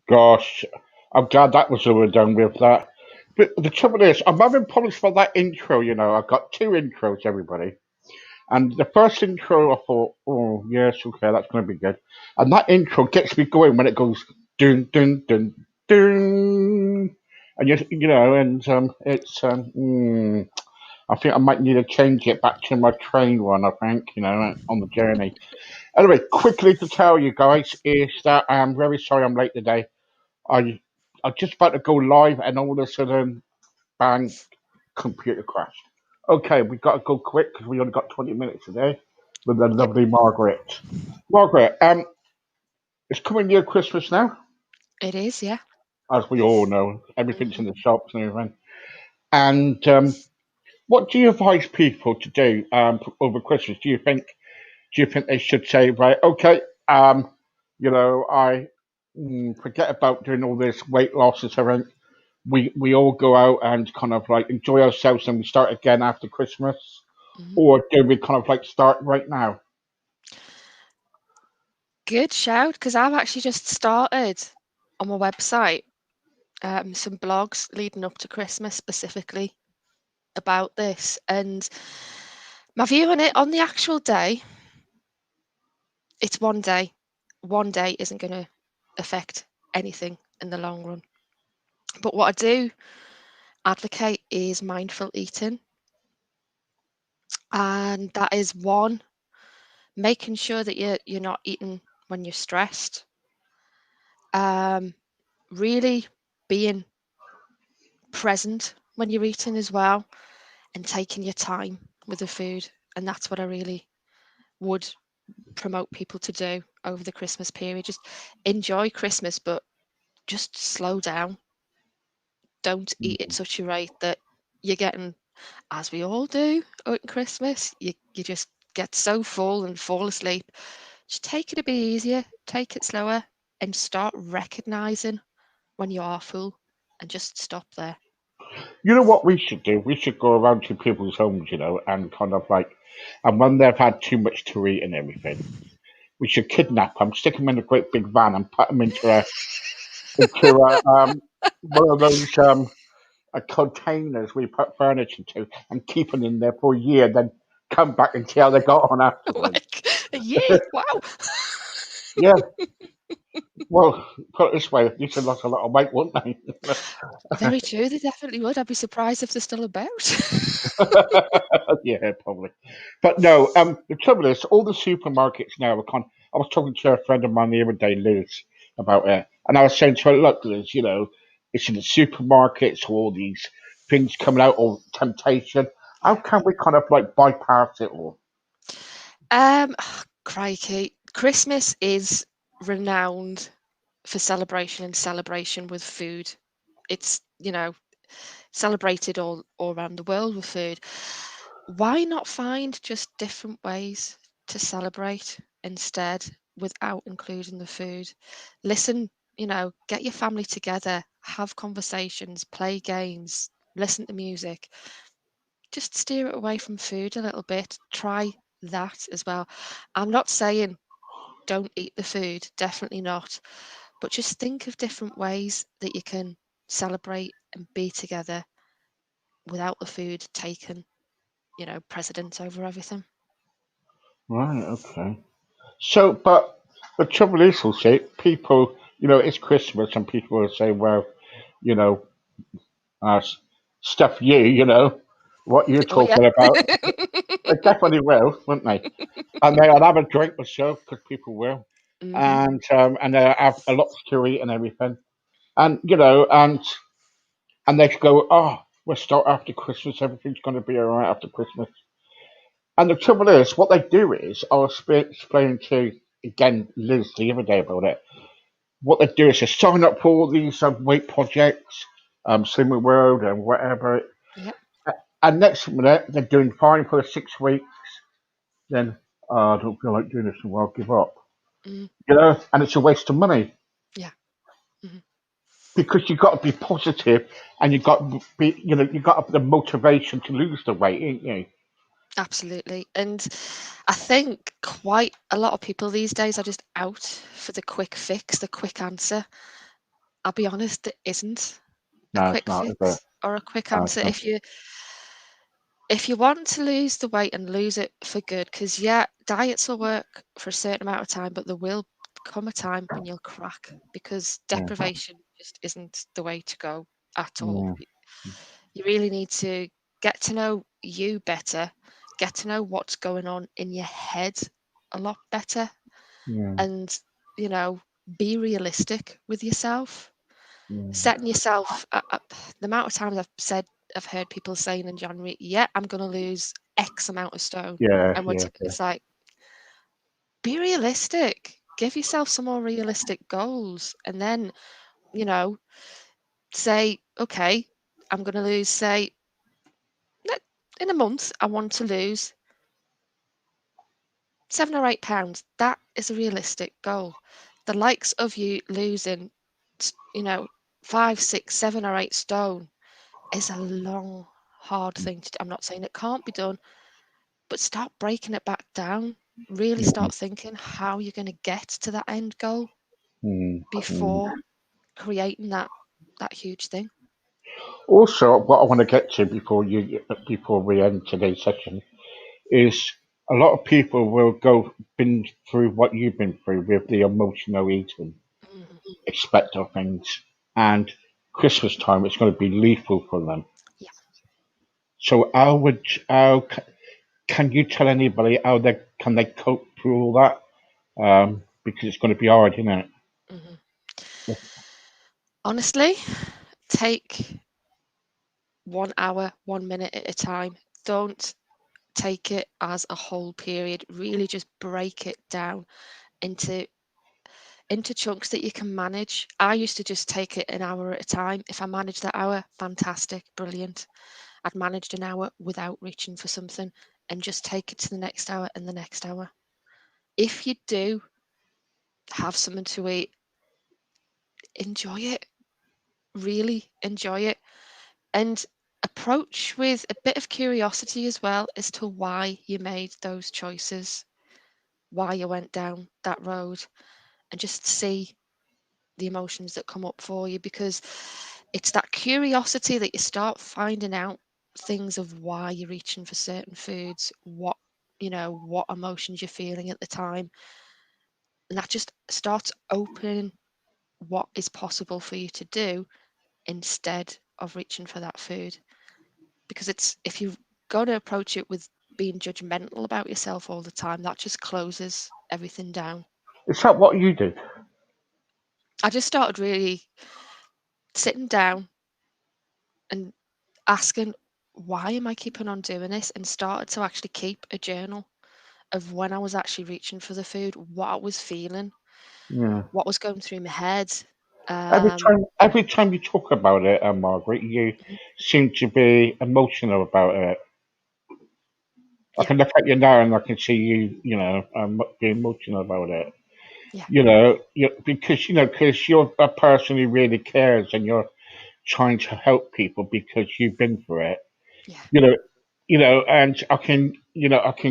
Gosh, I'm glad that was over done with that. But the trouble is, I'm having problems for that intro. I've got two intros, everybody. And the first intro, I thought, oh yes, okay, that's going to be good. And that intro gets me going when it goes dun dun dun dun, and I think I might need to change it back to my train one. I think on the journey. Anyway, quickly to tell you guys is that I'm very sorry I'm late today. I I just about to go live, and all of a sudden, bang, computer crashed. Okay, we got to go quick because we only got 20 minutes today with the Yep, lovely Margaret. Margaret, it's coming near Christmas now, it is, yeah. as we all know. Everything's in hmm the shops and everything. And what do you advise people to do over Christmas? Do you think they should say, right, okay, I forget about doing all this weight loss and everything. We all go out and kind of like enjoy ourselves and we start again after Christmas, hmm or do we kind of like start right now? Good shout, because I've actually just started on my website some blogs leading up to Christmas specifically about this. And my view on it on the actual day, it's one day. One day isn't going to affect anything in the long run. But what I do advocate is mindful eating. And that is one, making sure that you're not eating when you're stressed. Um, really being present when you're eating as well and taking your time with the food. And that's what I really would promote people to do over the Christmas period. Just enjoy Christmas, but just slow down. Don't eat at such a rate that you're getting, as we all do at Christmas, you just get so full and fall asleep. Just take it a bit easier, take it slower, and start recognizing when you are full and just stop there. You know what we should do? We should go around to people's homes, and kind of like, and when they've had too much to eat and everything, we should kidnap them, stick them in a great big van, and put them into one of those containers we put furniture to, and keep them in there for a year, then come back and see how they got on afterwards. Like a year, wow. Yeah, well, put it this way, you should lost a lot of weight, wouldn't they? Very true, they definitely would. I'd be surprised if they're still about. Yeah, probably. But no, the trouble is, all the supermarkets now are kind. I was talking to a friend of mine the other day, Liz, about it, and I was saying to her, "Look, Liz, it's in the supermarkets, all these things coming out, all temptation. How can we kind of like bypass it all?" Crikey. Christmas is renowned for celebration with food. It's, celebrated all around the world with food. Why not find just different ways to celebrate instead without including the food? Listen, get your family together, have conversations, play games, listen to music. Just steer it away from food a little bit. Try that as well. I'm not saying don't eat the food, definitely not. But just think of different ways that you can celebrate and be together without the food taking, precedence over everything. Right. Okay. So, but the trouble is, also, people, it's Christmas, and people will say, "Well, you know, uh, stuff you, what you're Oh yeah. talking about." They definitely will, won't they? And they'll have a drink or so because people will, hmm and they'll have a lot to eat and everything, and and they go, "Oh, we'll start after Christmas. Everything's going to be all right after Christmas." And the trouble is, what they do is, I'll explain to again, Liz the other day about it. What they do is they sign up for all these weight projects, Slimming World and whatever. Yep. And next minute, they're doing fine for 6 weeks. Then, I don't feel like doing this anymore, I'll give up. Mm, And it's a waste of money yeah. Mhm. because you've got to be positive and you've got to be, you've got to have the motivation to lose the weight, ain't you? Absolutely. And I think quite a lot of people these days are just out for the quick fix, the quick answer. I'll be honest, it isn't a No, it's quick not, is it? fix or a quick No, it's answer. not. If you want to lose the weight and lose it for good, because yeah, diets will work for a certain amount of time, but there will come a time when you'll crack because Yeah, deprivation just isn't the way to go at all. yeah, You really need to get to know you better, get to know what's going on in your head a lot better, yeah, and, you know, be realistic with yourself. yeah, Setting yourself, the amount of times I've heard people saying in January, yeah, I'm going to lose X amount of stone. yeah, And yeah, yeah. it's like, be realistic. Give yourself some more realistic goals. And then, you know, say, okay, I'm going to lose, say, in a month, I want to lose 7 or 8 pounds. That is a realistic goal. The likes of you losing, you know, 5, 6, 7 or 8 stone is a long, hard thing to do. I'm not saying it can't be done, but start breaking it back down. Really Mm, start thinking how you're going to get to that end goal mm, mm. before creating that huge thing. Also, what I want to get to before we end today's session is a lot of people will go been through what you've been through with the emotional eating Mhm. aspect of things, and Christmas time it's going to be lethal for them. Yeah. So, can you tell anybody how they can they cope through all that? Because it's going to be hard, isn't it? Mhm. Honestly, take 1 hour, 1 minute at a time. Don't take it as a whole period. Really just break it down into chunks that you can manage. I used to just take it an hour at a time. If I managed that hour, fantastic, brilliant. I'd managed an hour without reaching for something and just take it to the next hour and the next hour. If you do have something to eat, enjoy it, really enjoy it, and approach with a bit of curiosity as well as to why you made those choices, why you went down that road, and just see the emotions that come up for you, because it's that curiosity that you start finding out things of why you're reaching for certain foods, what emotions you're feeling at the time, and that just starts opening what is possible for you to do instead of reaching for that food. Because it's if you go to approach it with being judgmental about yourself all the time, that just closes everything down. Is that what you did? I just started really sitting down and asking, why am I keeping on doing this? And started to actually keep a journal of when I was actually reaching for the food, what I was feeling, Yeah. what was going through my head. Every Um, time you talk about it, Margaret, you mhm, seem to be emotional about it. I yeah, can look at you now and I can see you, being emotional about it. yeah, Because you're a person who really cares and you're trying to help people because you've been through it. yeah, You know, and I can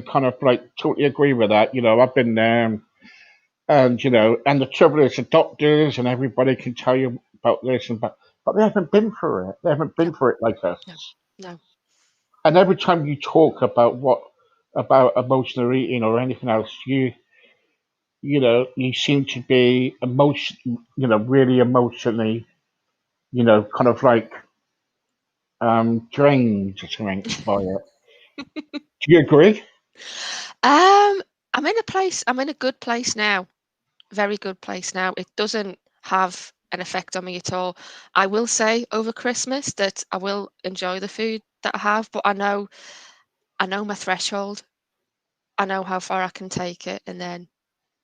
kind of like totally agree with that. I've been there, and and the trouble is, the doctors and everybody can tell you about this but they haven't been through it. They haven't no, been through it like us. no, no, And every time you talk about emotional eating or anything else, you seem to be really emotionally, kind of like drained or something by it. Do you agree? I'm in a place. I'm in a good place now. Very good place now. It doesn't have an effect on me at all. I will say over Christmas that I will enjoy the food that I have, but I know my threshold. I know how far I can take it, and then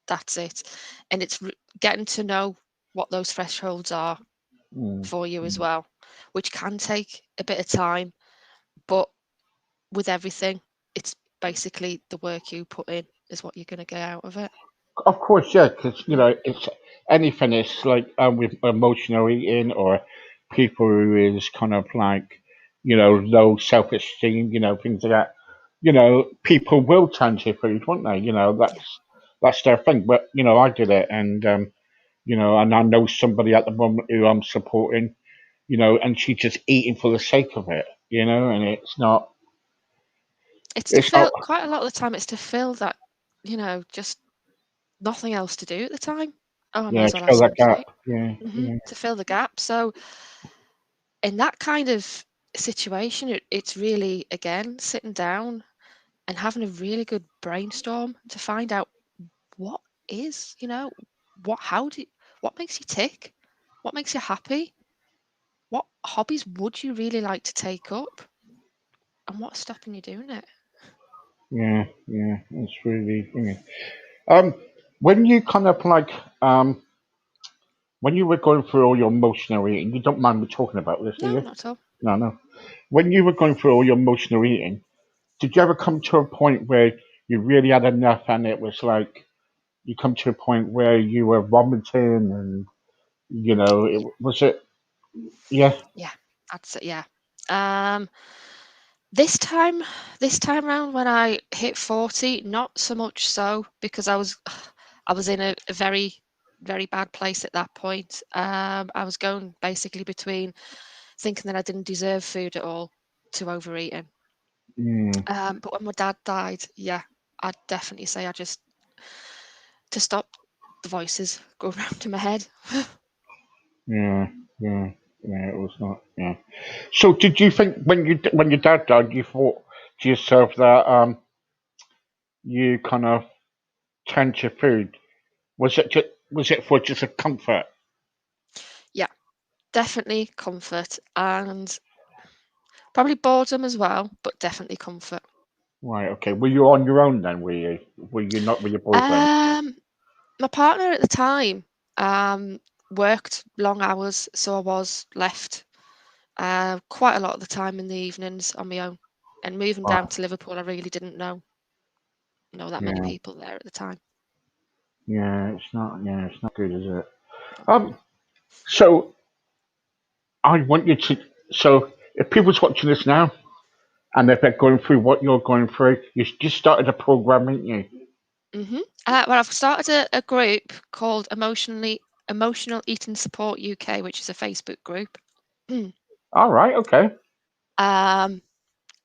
That's it. And it's getting to know what those thresholds are for you as well, which can take a bit of time. But with everything, it's basically the work you put in is what you're going to get out of it. Of course, yeah, because it's anything. It's like with emotional eating or people who is kind of like low self-esteem, things like that. People will turn to food, won't they? Yeah. That's their thing. But I did it, and and I know somebody at the moment who I'm supporting, and she's just eating for the sake of it, and it's not. It's to It's not. fill, quite a lot of the time, it's to fill that, just nothing else to do at the time. Oh, I may Yeah, as to well have fill that some gap. food. Yeah, yeah, To fill the gap. So in that kind of situation, it's really, again, sitting down and having a really good brainstorm to find out what is, what makes you tick? What makes you happy? What hobbies would you really like to take up? And what's stopping you doing it? yeah, yeah. It's really. Um, when you kind of like when you were going through all your emotional eating, you don't mind me talking about this, do No, you? not at all. No, no. When you were going through all your emotional eating, did you ever come to a point where you really had enough and it was like you come to a point where you were vomiting and it was it? Yeah. Yeah, that's it. Yeah. Um, this time, this time round when I hit 40, not so much so because I was in a very, very bad place at that point. I was going basically between thinking that I didn't deserve food at all to overeating. Mm, But when my dad died, yeah, I'd definitely say I just to stop the voices go round in my head. yeah. Yeah. Yeah. It was not. Yeah. So, did you think when your dad died, you thought to yourself that you kind of turned to food? Was it for just a comfort? Yeah, definitely comfort and probably boredom as well, but definitely comfort. Right. Okay. Were you on your own then? Were you? Were you not with your boyfriend? Um, my partner at the time um, worked long hours, so I was left quite a lot of the time in the evenings on my own. And moving down Right. to Liverpool, I really didn't know that many Yeah. people there at the time. Yeah. It's not. Yeah. It's not good, is it? Um. So I want you to. So if people's watching this now and if they're going through what you're going through, you just started a program, ain't you? hmm well, I've started a group called Emotional Eating Support UK, which is a Facebook group. All right. Okay. um,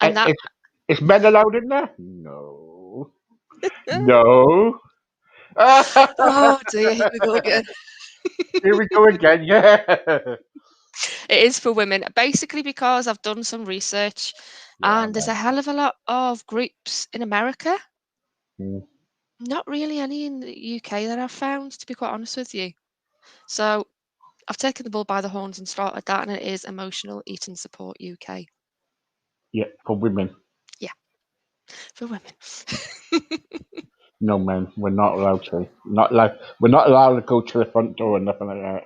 and And that is men allowed in there? No. No. oh dear, here we go again. Here we go again. Yeah. It is for women, basically because I've done some research, Yeah. and there's a hell of a lot of groups in America. Mm, Not really any in the UK that I've found, to be quite honest with you. So I've taken the bull by the horns and started that, and it is Emotional Eating Support UK. yeah. For women. Yeah, for women. No, men. We're not allowed to. Not allowed. We're not allowed to go to the front door and nothing like that.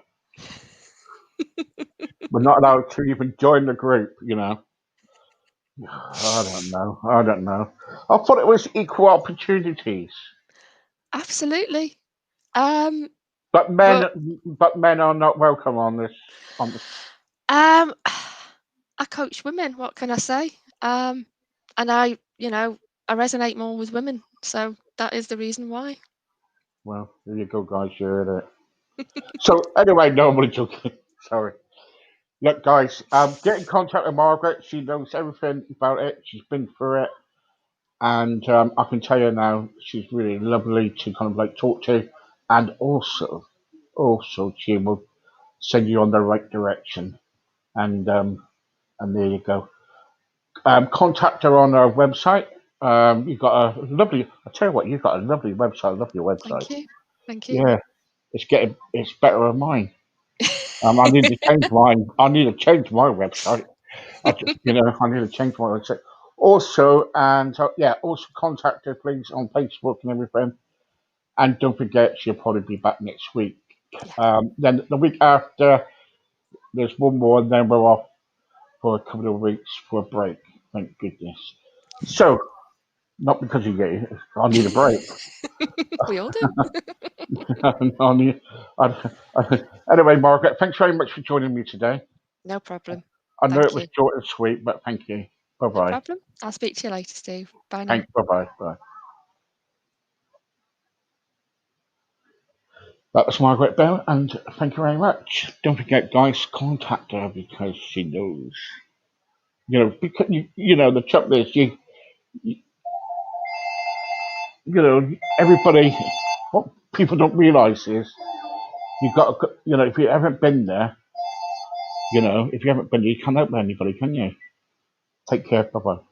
We're not allowed to even join the group. I don't know. I don't know. I thought it was equal opportunities, Absolutely. Um, but but men are not welcome on this. On this. um, I coach women. What can I say? And I resonate more with women, so that is the reason why. Well, there you go, guys. You heard it. So anyway, no, I'm only joking. Sorry. Look, guys, get in contact with Margaret. She knows everything about it. She's been through it, and I can tell you now, she's really lovely to kind of like talk to, and also she will send you on the right direction. And there you go. Contact her on her website. You've got a lovely. I tell you what, you've got a lovely website. I love your website. Thank you. Thank you. Yeah, it's better than mine. I need to change mine. I need to change my website. I need to change my website. Also, and yeah, also contact her please on Facebook and everything. And don't forget, she'll probably be back next week. Yeah. Then the week after, there's one more, and then we're off for a couple of weeks for a break. Thank goodness. So, not because of you, I need a break. We all do. I need, anyway, Margaret, thanks very much for joining me today. No problem. I know it Thank was you. short and sweet, but thank you. Bye No bye. problem. I'll speak to you later, Steve. Bye now. Thanks. Bye bye. Bye. That was Margaret Bell, and thank you very much. Don't forget, guys, contact her because she knows. Because the trouble is, everybody. What people don't realise is you've got to, if you haven't been there, if you haven't been there, you can't help anybody, can you? Take care. Bye bye.